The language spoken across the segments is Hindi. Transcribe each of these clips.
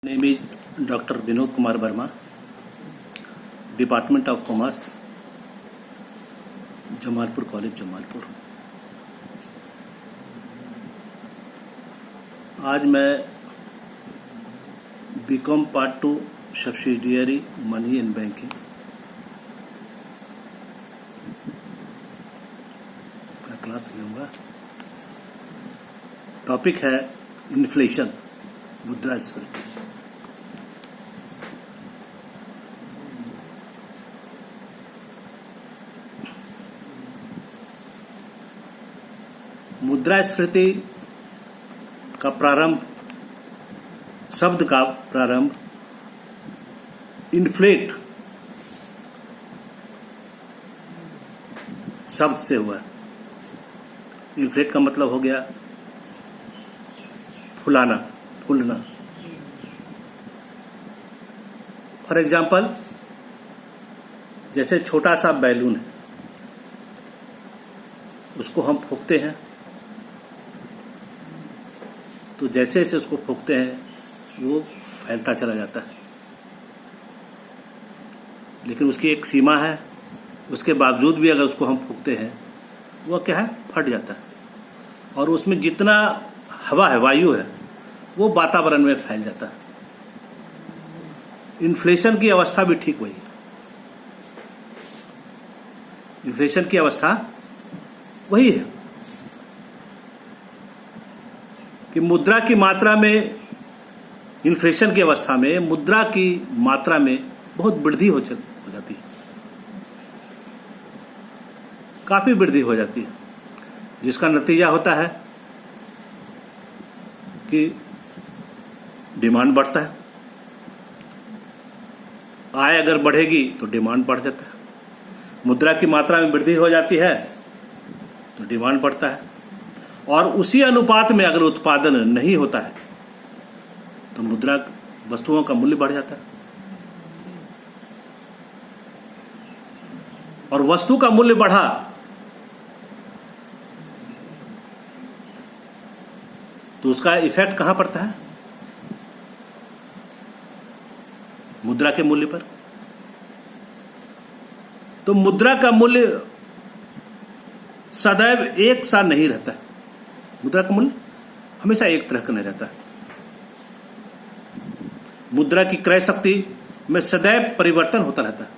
Name is doctor Vinod Kumar Verma, department of commerce, Jamalpur college, Jamalpur. आज मैं BCom part 2 subsidiary money and banking का क्लास लूंगा। टॉपिक है इन्फ्लेशन, मुद्रास्फीति। मुद्रास्फीति का प्रारंभ, शब्द का प्रारंभ इन्फ्लेट शब्द से हुआ। इन्फ्लेट का मतलब हो गया फुलाना, फूलना। फॉर एग्जाम्पल, जैसे छोटा सा बैलून है, उसको हम फूंकते हैं, तो जैसे जैसे उसको फूंकते हैं वो फैलता चला जाता है, लेकिन उसकी एक सीमा है। उसके बावजूद भी अगर उसको हम फूंकते हैं, वो क्या है, फट जाता है, और उसमें जितना हवा है, वायु है, वो वातावरण में फैल जाता है। इन्फ्लेशन की अवस्था भी ठीक वही है। इन्फ्लेशन की अवस्था वही है कि मुद्रा की मात्रा में, इन्फ्लेशन की अवस्था में मुद्रा की मात्रा में बहुत वृद्धि हो जाती है, काफी वृद्धि हो जाती है, जिसका नतीजा होता है कि डिमांड बढ़ता है। आय अगर बढ़ेगी तो डिमांड बढ़ जाता है। मुद्रा की मात्रा में वृद्धि हो जाती है तो डिमांड बढ़ता है, और उसी अनुपात में अगर उत्पादन नहीं होता है तो मुद्रा वस्तुओं का मूल्य बढ़ जाता है, और वस्तु का मूल्य बढ़ा तो उसका इफेक्ट कहां पड़ता है? मुद्रा के मूल्य पर। तो मुद्रा का मूल्य सदैव एक सा नहीं रहता है। मुद्रा का मूल्य हमेशा एक तरह का नहीं रहता है। मुद्रा की क्रय शक्ति में सदैव परिवर्तन होता रहता है।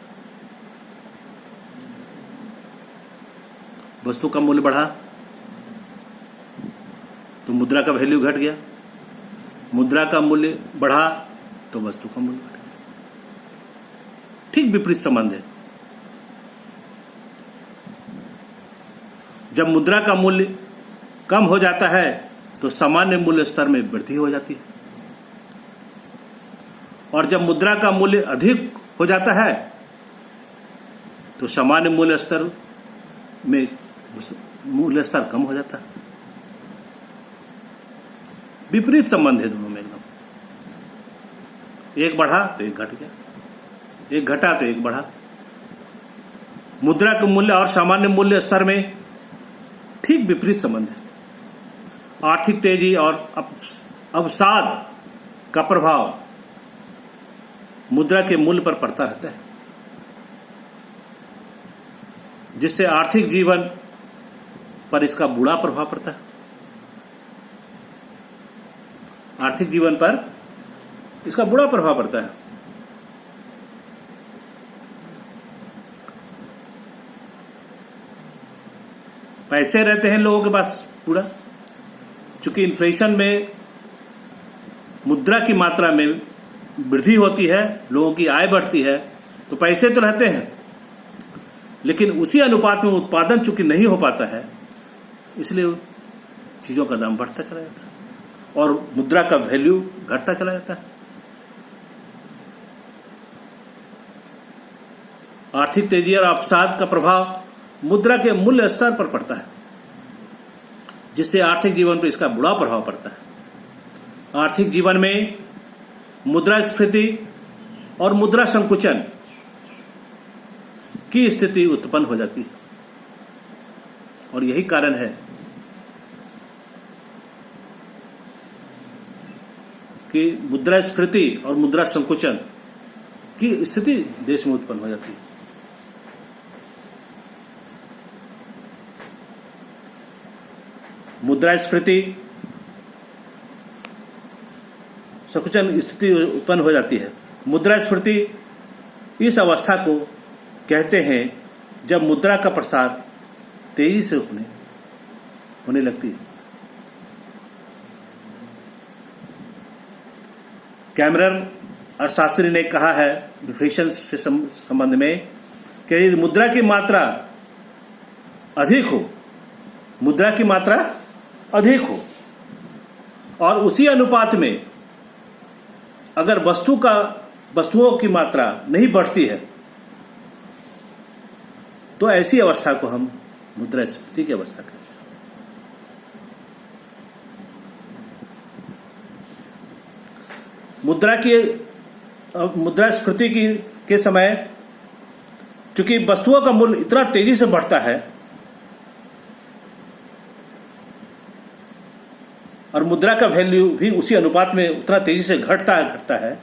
वस्तु का मूल्य बढ़ा तो मुद्रा का वैल्यू घट गया, मुद्रा का मूल्य बढ़ा तो वस्तु का मूल्य घट गया। ठीक विपरीत संबंध है। जब मुद्रा का मूल्य कम हो जाता है तो सामान्य मूल्य स्तर में वृद्धि हो जाती है, और जब मुद्रा का मूल्य अधिक हो जाता है तो सामान्य मूल्य स्तर में मूल्य स्तर कम हो जाता है। विपरीत संबंध है दोनों में एकदम। एक बढ़ा तो एक घट गया, एक घटा तो एक बढ़ा। मुद्रा के मूल्य और सामान्य मूल्य स्तर में ठीक विपरीत संबंध है। आर्थिक तेजी और अवसाद का प्रभाव मुद्रा के मूल्य पर पड़ता रहता है, जिससे आर्थिक जीवन पर इसका बुरा प्रभाव पड़ता है। आर्थिक जीवन पर इसका बुरा प्रभाव पड़ता है। पैसे रहते हैं लोगों के पास पूरा, चूंकि इन्फ्लेशन में मुद्रा की मात्रा में वृद्धि होती है, लोगों की आय बढ़ती है, तो पैसे तो रहते हैं, लेकिन उसी अनुपात में उत्पादन चूंकि नहीं हो पाता है, इसलिए चीजों का दाम बढ़ता चला जाता है और मुद्रा का वैल्यू घटता चला जाता है। आर्थिक तेजी और अवसाद का प्रभाव मुद्रा के मूल्य स्तर पर पड़ता है, जिससे आर्थिक जीवन पर इसका बुरा प्रभाव पड़ता है। आर्थिक जीवन में मुद्रास्फीति और मुद्रा संकुचन की स्थिति उत्पन्न हो जाती है, और यही कारण है कि मुद्रास्फीति और मुद्रा संकुचन की स्थिति देश में उत्पन्न हो जाती है। मुद्रास्फीति संकुचन स्थिति उत्पन्न हो जाती है। मुद्रास्फीति इस अवस्था को कहते हैं जब मुद्रा का प्रसार तेजी से होने लगती है। कैमरन और शास्त्री ने कहा है इन्फ्लेशन से संबंध में कि यदि मुद्रा की मात्रा अधिक हो, मुद्रा की मात्रा अधिक हो और उसी अनुपात में अगर वस्तुओं की मात्रा नहीं बढ़ती है तो ऐसी अवस्था को हम मुद्रास्फीति की अवस्था कहते हैं। मुद्रास्फीति के समय चूंकि वस्तुओं का मूल्य इतना तेजी से बढ़ता है और मुद्रा का वैल्यू भी उसी अनुपात में उतना तेजी से घटता है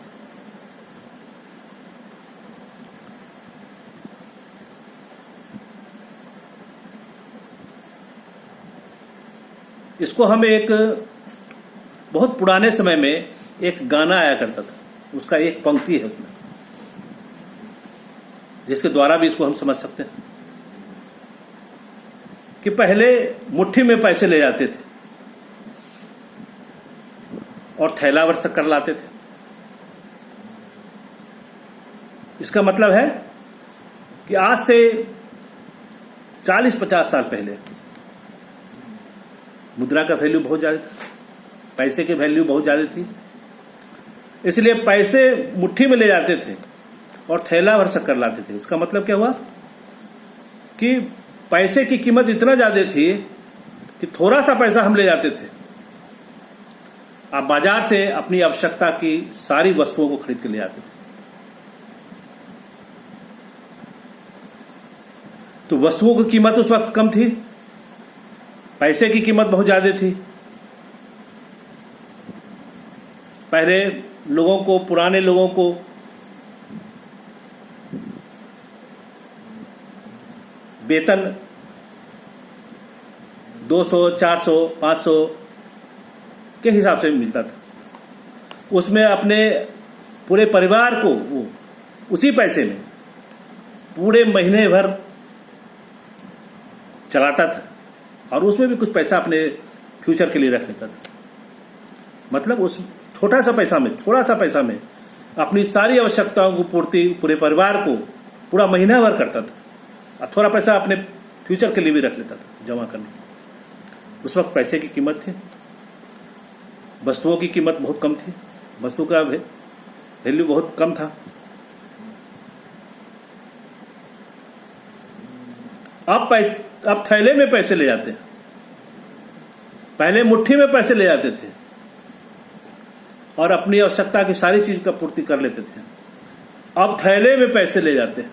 इसको हम एक बहुत पुराने समय में एक गाना आया करता था, उसका एक पंक्ति है उसमें, जिसके द्वारा भी इसको हम समझ सकते हैं कि पहले मुट्ठी में पैसे ले जाते थे और थैलावर से कर लाते थे। इसका मतलब है कि आज से 40-50 साल पहले मुद्रा का वैल्यू बहुत ज्यादा था, पैसे की वैल्यू बहुत ज्यादा थी, इसलिए पैसे मुट्ठी में ले जाते थे और थैला भर शक्कर लाते थे। इसका मतलब क्या हुआ कि पैसे की कीमत इतना ज्यादा थी कि थोड़ा सा पैसा हम ले जाते थे, आप बाजार से अपनी आवश्यकता की सारी वस्तुओं को खरीद के ले आते थे। तो वस्तुओं की कीमत उस वक्त कम थी, पैसे की कीमत बहुत ज्यादा थी। पहले पुराने लोगों को वेतन 200, 400, 500 के हिसाब से मिलता था। उसमें अपने पूरे परिवार को वो उसी पैसे में पूरे महीने भर चलाता था और उसमें भी कुछ पैसा अपने फ्यूचर के लिए रख लेता था। मतलब उस थोड़ा सा पैसा में अपनी सारी आवश्यकताओं की पूर्ति पूरे परिवार को पूरा महीना भर करता था और थोड़ा पैसा अपने फ्यूचर के लिए भी रख लेता था जमा करने। उस वक्त पैसे की कीमत थी, वस्तुओं की कीमत बहुत कम थी, वस्तु का वैल्यू बहुत कम था। अब थैले में पैसे ले जाते हैं, पहले मुट्ठी में पैसे ले जाते थे और अपनी आवश्यकता की सारी चीज का पूर्ति कर लेते थे। अब थैले में पैसे ले जाते हैं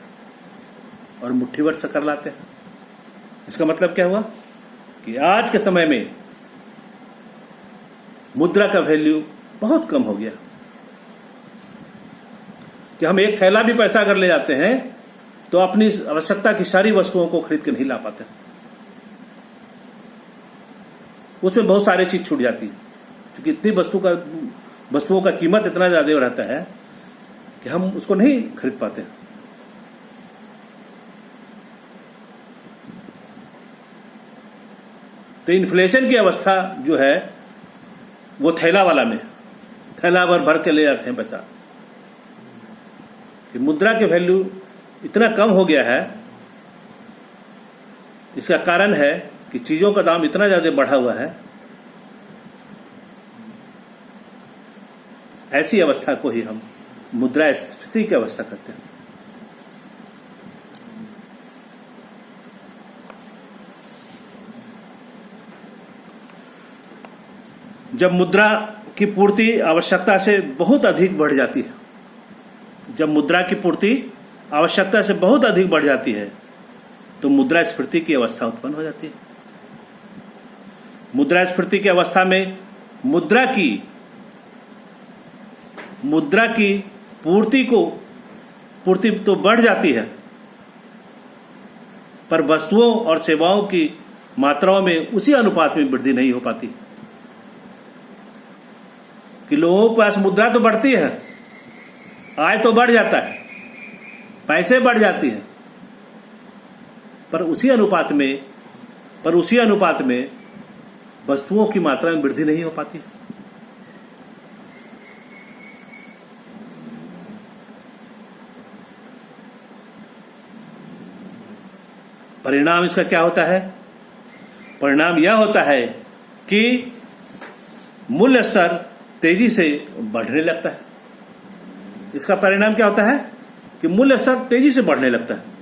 और मुट्ठी भर से कर लाते हैं। इसका मतलब क्या हुआ कि आज के समय में मुद्रा का वैल्यू बहुत कम हो गया कि हम एक थैला भी पैसा अगर ले जाते हैं तो अपनी आवश्यकता की सारी वस्तुओं को खरीद के नहीं ला पाते, उसमें बहुत सारी चीज छूट जाती है क्योंकि इतनी वस्तुओं का कीमत इतना ज्यादा रहता है कि हम उसको नहीं खरीद पाते। तो इन्फ्लेशन की अवस्था जो है वो थैला भर के ले जाते हैं पैसा। कि मुद्रा के वैल्यू इतना कम हो गया है, इसका कारण है कि चीजों का दाम इतना ज्यादा बढ़ा हुआ है। ऐसी अवस्था को ही हम मुद्रास्फीति की अवस्था कहते हैं। जब मुद्रा की पूर्ति आवश्यकता से बहुत अधिक बढ़ जाती है, जब मुद्रा की पूर्ति आवश्यकता से बहुत अधिक बढ़ जाती है तो मुद्रास्फीति की अवस्था उत्पन्न हो जाती है। मुद्रास्फीति की अवस्था में मुद्रा की मुद्रा की पूर्ति तो बढ़ जाती है, पर वस्तुओं और सेवाओं की मात्राओं में उसी अनुपात में वृद्धि नहीं हो पाती। कि लोगों के पास मुद्रा तो बढ़ती है, आय तो बढ़ जाता है, पैसे बढ़ जाती है, पर उसी अनुपात में वस्तुओं की मात्रा में वृद्धि नहीं हो पाती। परिणाम इसका क्या होता है? परिणाम यह होता है कि मूल्य स्तर तेजी से बढ़ने लगता है। इसका परिणाम क्या होता है कि मूल्य स्तर तेजी से बढ़ने लगता है।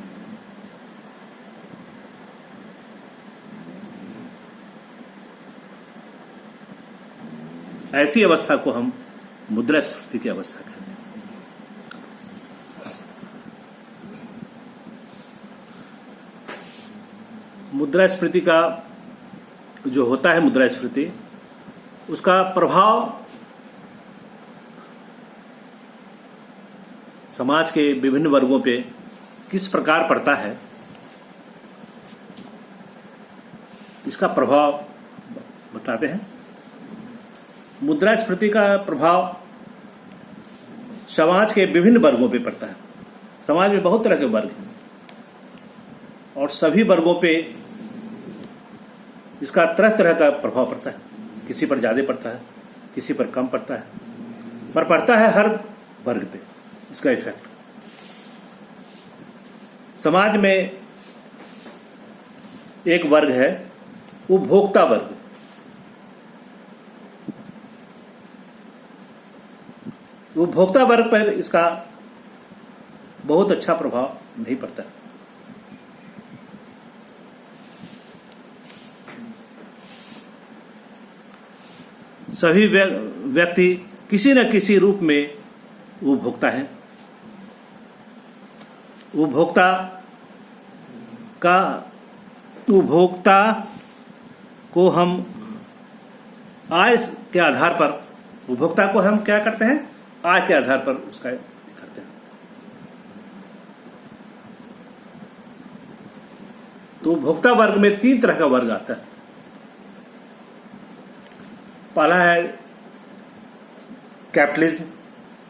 ऐसी अवस्था को हम मुद्रास्फीति की अवस्था कहते हैं। मुद्रास्फीति का जो होता है, मुद्रास्फीति, उसका प्रभाव समाज के विभिन्न वर्गों पे किस प्रकार पड़ता है, इसका प्रभाव बताते हैं। मुद्रास्फीति का प्रभाव समाज के विभिन्न वर्गों पे पड़ता है। समाज में बहुत तरह के वर्ग हैं और सभी वर्गों पे इसका तरह तरह का प्रभाव पड़ता है। किसी पर ज़्यादा पड़ता है, किसी पर कम पड़ता है, पर पड़ता है हर वर्ग पे इसका इफेक्ट। समाज में एक वर्ग है उपभोक्ता वर्ग। उपभोक्ता वर्ग पर इसका बहुत अच्छा प्रभाव नहीं पड़ता। सभी व्यक्ति किसी न किसी रूप में उपभोक्ता हैं। उपभोक्ता को हम आय के आधार पर, उपभोक्ता को हम क्या करते हैं, आय के आधार पर उसका करते हैं। तो उपभोक्ता वर्ग में 3 तरह का वर्ग आता है। पहला है कैपिटलिज्म,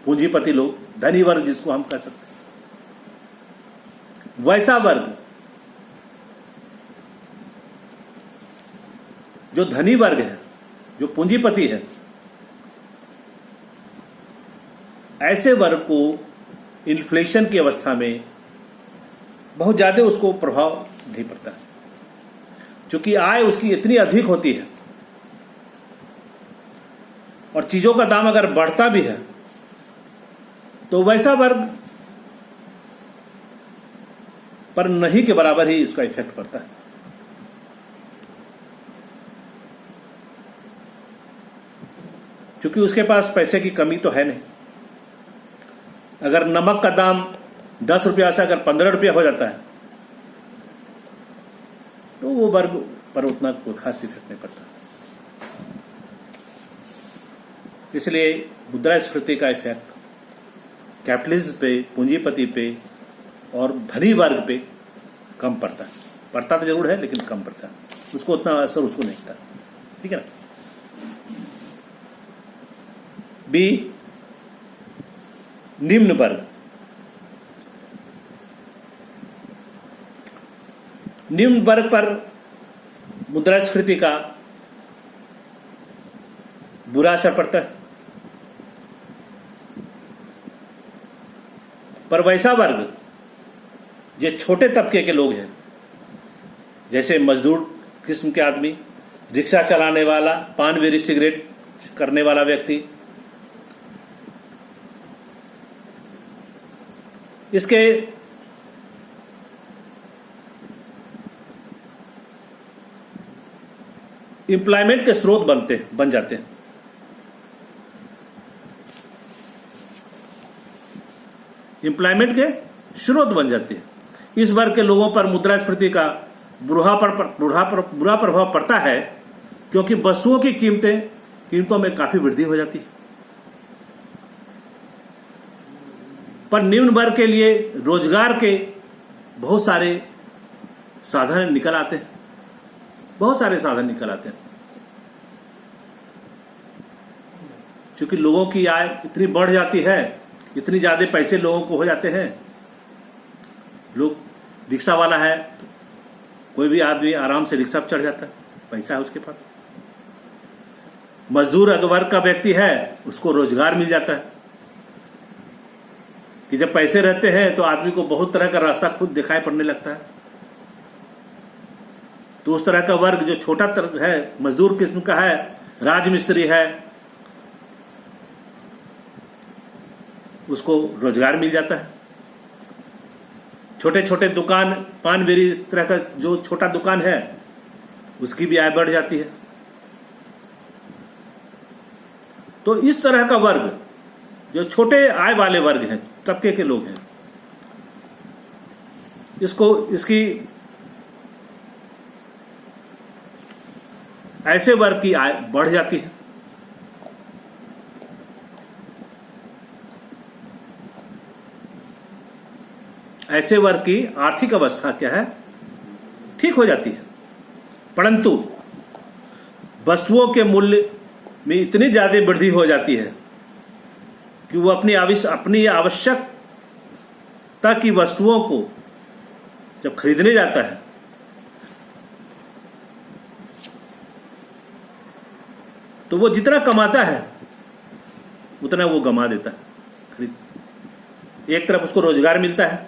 पूंजीपति लोग, धनी वर्ग जिसको हम कह सकते हैं। वैसा वर्ग जो धनी वर्ग है, जो पूंजीपति है, ऐसे वर्ग को इन्फ्लेशन की अवस्था में बहुत ज्यादा उसको प्रभाव नहीं पड़ता है, क्योंकि आय उसकी इतनी अधिक होती है और चीजों का दाम अगर बढ़ता भी है तो वैसा वर्ग पर नहीं के बराबर ही इसका इफेक्ट पड़ता है। क्योंकि उसके पास पैसे की कमी तो है नहीं। अगर नमक का दाम 10 रुपया से अगर 15 रुपया हो जाता है तो वो वर्ग पर उतना कोई खास इफेक्ट नहीं पड़ता। इसलिए मुद्रास्फीति का इफेक्ट कैपिटलिज्म पे, पूंजीपति पे और धनी वर्ग पे कम पड़ता है। पड़ता तो जरूर है लेकिन कम पड़ता है, उसको उतना असर उसको नहीं होता। ठीक है ना। बी, निम्न वर्ग। निम्न वर्ग पर मुद्रास्फीति का बुरा असर पड़ता है। पर वैसा वर्ग जो छोटे तबके के लोग हैं, जैसे मजदूर किस्म के आदमी, रिक्शा चलाने वाला, पान बीड़ी सिगरेट करने वाला व्यक्ति, इसके एम्प्लॉयमेंट के स्रोत बन जाते हैं। एम्प्लॉयमेंट के स्रोत बन जाते हैं। इस वर्ग के लोगों पर मुद्रास्फीति का बुरा प्रभाव पड़ता है, क्योंकि वस्तुओं की कीमतों में काफी वृद्धि हो जाती है। पर निम्न वर्ग के लिए रोजगार के बहुत सारे साधन निकल आते हैं, बहुत सारे साधन निकल आते हैं। क्योंकि लोगों की आय इतनी बढ़ जाती है, इतनी ज्यादा पैसे लोगों को हो जाते हैं। लोग रिक्शा वाला है तो कोई भी आदमी आराम से रिक्शा पर चढ़ जाता है, पैसा है उसके पास। मजदूर वर्ग का व्यक्ति है उसको रोजगार मिल जाता है कि जब पैसे रहते हैं तो आदमी को बहुत तरह का रास्ता खुद दिखाई पड़ने लगता है। तो उस तरह का वर्ग जो छोटा है, मजदूर किस्म का है, राजमिस्त्री है, उसको रोजगार मिल जाता है। छोटे छोटे दुकान, पान बीड़ी इस तरह का जो छोटा दुकान है उसकी भी आय बढ़ जाती है। तो इस तरह का वर्ग जो छोटे आय वाले वर्ग हैं, तबके के लोग हैं, इसकी ऐसे वर्ग की आय बढ़ जाती है। ऐसे वर्ग की आर्थिक अवस्था क्या है, ठीक हो जाती है। परंतु वस्तुओं के मूल्य में इतनी ज्यादा वृद्धि हो जाती है कि वो अपनी आवश्यकता की वस्तुओं को जब खरीदने जाता है तो वो जितना कमाता है उतना वो गमा देता है खरीद। एक तरफ उसको रोजगार मिलता है,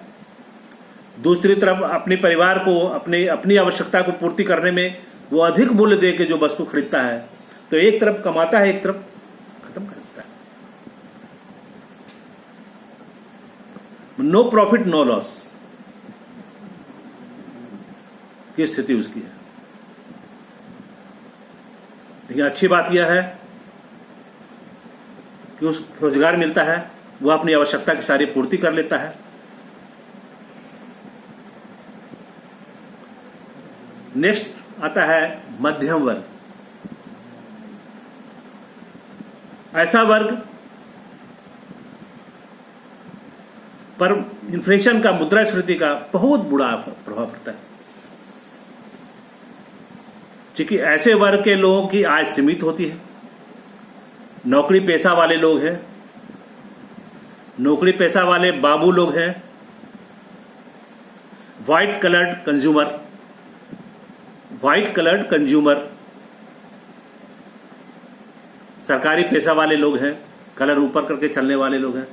दूसरी तरफ अपने परिवार को अपनी आवश्यकता को पूर्ति करने में वो अधिक मूल्य दे के जो वस्तु खरीदता है, तो एक तरफ कमाता है, एक तरफ खत्म कर देता है। नो प्रॉफिट नो लॉस की स्थिति उसकी है। लेकिन अच्छी बात यह है कि उस रोजगार मिलता है, वह अपनी आवश्यकता की सारी पूर्ति कर लेता है। नेक्स्ट आता है मध्यम वर्ग। ऐसा वर्ग पर इन्फ्लेशन का, मुद्रास्फीति का बहुत बुरा प्रभाव पड़ता है। क्योंकि ऐसे वर्ग के लोगों की आय सीमित होती है। नौकरी पेशा वाले लोग हैं, नौकरी पेशा वाले बाबू लोग हैं, व्हाइट कलर्ड कंज्यूमर, सरकारी पेशा वाले लोग हैं, कलर ऊपर करके चलने वाले लोग हैं।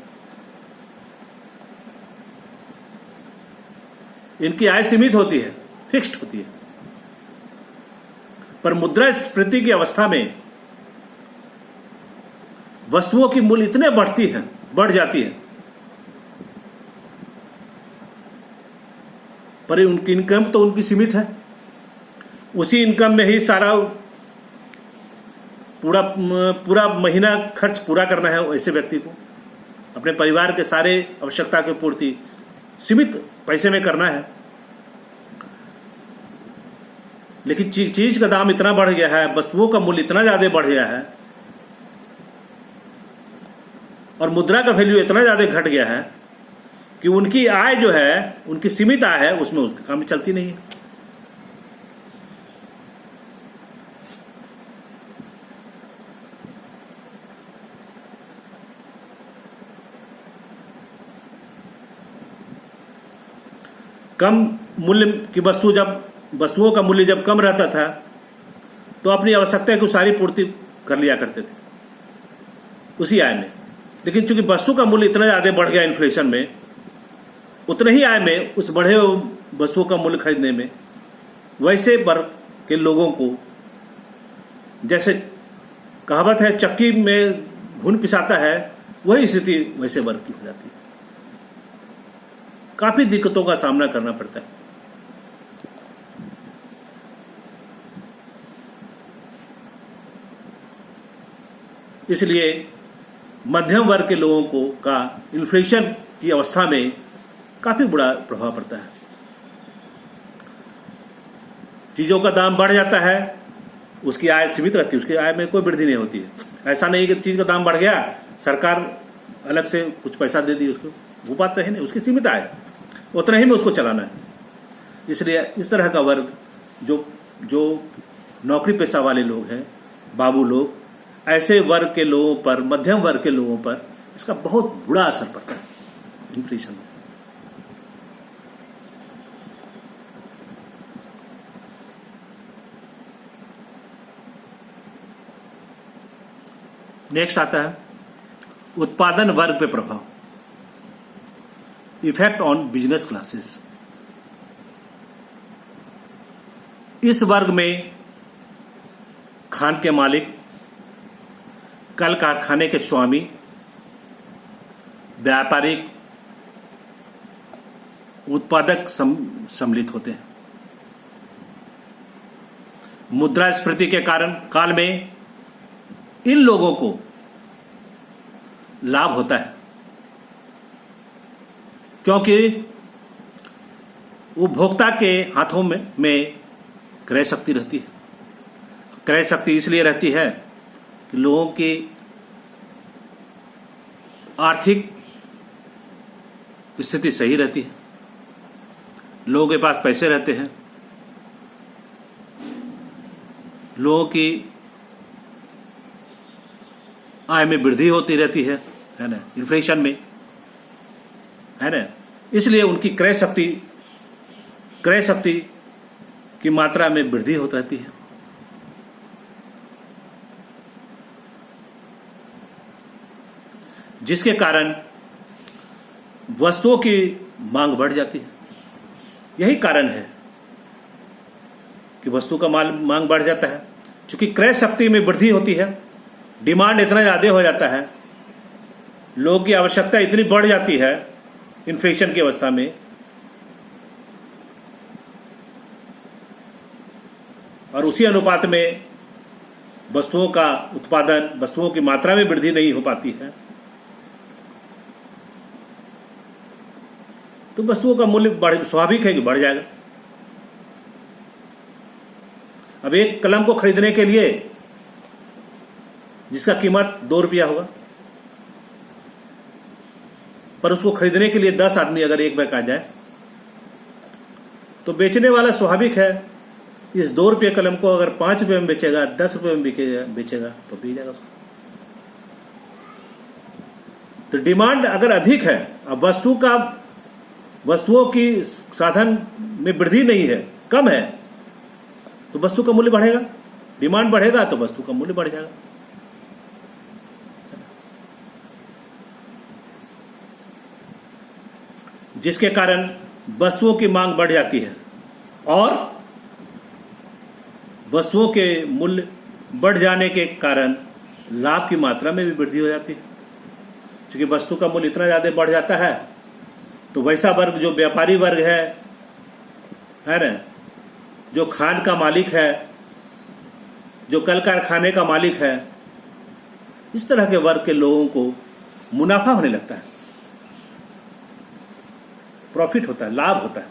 इनकी आय सीमित होती है, फिक्स्ड होती है। पर मुद्रास्फीति की अवस्था में वस्तुओं की मूल्य इतने बढ़ जाती है, पर उनकी इनकम तो उनकी सीमित है। उसी इनकम में ही सारा पूरा महीना खर्च पूरा करना है ऐसे व्यक्ति को। अपने परिवार के सारे आवश्यकता की पूर्ति सीमित पैसे में करना है। लेकिन चीज का दाम इतना बढ़ गया है, वस्तुओं का मूल्य इतना ज्यादा बढ़ गया है और मुद्रा का वैल्यू इतना ज्यादा घट गया है कि उनकी आय जो है, उनकी सीमित आय है, उसमें उसका काम चलती नहीं है। कम मूल्य की वस्तुओं का मूल्य जब कम रहता था तो अपनी आवश्यकता की सारी पूर्ति कर लिया करते थे उसी आय में। लेकिन चूंकि वस्तु का मूल्य इतना ज्यादा बढ़ गया इन्फ्लेशन में, उतने ही आय में उस बढ़े वस्तुओं का मूल्य खरीदने में वैसे वर्ग के लोगों को, जैसे कहावत है चक्की में घुन पिसाता है, वही स्थिति वैसे वर्ग की हो जाती है। काफी दिक्कतों का सामना करना पड़ता है। इसलिए मध्यम वर्ग के लोगों को का इन्फ्लेशन की अवस्था में काफी बुरा प्रभाव पड़ता है। चीजों का दाम बढ़ जाता है, उसकी आय सीमित रहती है, उसकी आय में कोई वृद्धि नहीं होती है। ऐसा नहीं कि चीज का दाम बढ़ गया, सरकार अलग से कुछ पैसा दे दी उसको, वो बात तो है नहीं, उसकी सीमित आय उतना ही में उसको चलाना है। इसलिए इस तरह का वर्ग जो जो नौकरी पेशा वाले लोग हैं, बाबू लोग, ऐसे वर्ग के लोगों पर, मध्यम वर्ग के लोगों पर इसका बहुत बुरा असर पड़ता है इन्फ्लेशन में। नेक्स्ट आता है उत्पादन वर्ग पे प्रभाव, इफेक्ट ऑन बिजनेस क्लासेस। इस वर्ग में खान के मालिक, कल कारखाने के स्वामी, व्यापारिक, उत्पादक सम्मिलित होते हैं। मुद्रास्फीति के काल में इन लोगों को लाभ होता है, क्योंकि उपभोक्ता के हाथों में क्रय शक्ति रहती है। क्रय शक्ति इसलिए रहती है कि लोगों की आर्थिक स्थिति सही रहती है, लोगों के पास पैसे रहते हैं, लोगों की आय में वृद्धि होती रहती है ना, इन्फ्लेशन में, है ना। इसलिए उनकी क्रय शक्ति की मात्रा में वृद्धि होती रहती है। जिसके कारण वस्तुओं की मांग बढ़ जाती है। यही कारण है कि वस्तु का मांग बढ़ जाता है, क्योंकि क्रय शक्ति में वृद्धि होती है, डिमांड इतना ज़्यादा हो जाता है, लोगों की आवश्यकता इतनी बढ़ जाती है इन्फ्लेशन की अवस्था में, और उसी अनुपात में वस्तुओं का उत्पादन, वस्तुओं की मात्रा में वृद्धि नहीं हो पाती है, तो वस्तुओं का मूल्य स्वाभाविक है कि बढ़ जाएगा। अब एक कलम को खरीदने के लिए जिसका कीमत 2 रुपया होगा, पर उसको खरीदने के लिए 10 आदमी अगर एक बैग आ जाए, तो बेचने वाला स्वाभाविक है इस 2 रुपये कलम को अगर 5 रुपये में बेचेगा, 10 रुपये में बेचेगा तो भी जाएगा उसका। तो डिमांड अगर अधिक है, अब वस्तुओं की साधन में वृद्धि नहीं है, कम है, तो वस्तु का मूल्य बढ़ेगा। डिमांड बढ़ेगा तो वस्तु का मूल्य बढ़ जाएगा। जिसके कारण वस्तुओं की मांग बढ़ जाती है और वस्तुओं के मूल्य बढ़ जाने के कारण लाभ की मात्रा में भी वृद्धि हो जाती है। क्योंकि वस्तु का मूल्य इतना ज्यादा बढ़ जाता है तो वैसा वर्ग जो व्यापारी वर्ग है ना, जो खान का मालिक है, जो कल कारखाने का मालिक है, इस तरह के वर्ग के लोगों को मुनाफा होने लगता है, प्रॉफिट होता है, लाभ होता है।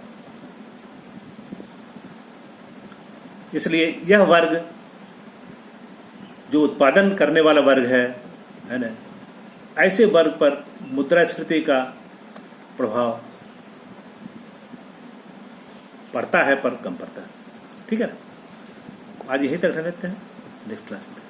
इसलिए यह वर्ग जो उत्पादन करने वाला वर्ग है ना, ऐसे वर्ग पर मुद्रास्फीति का प्रभाव पड़ता है, पर कम पड़ता है। ठीक है, आज यही तक रहते हैं, नेक्स्ट क्लास में।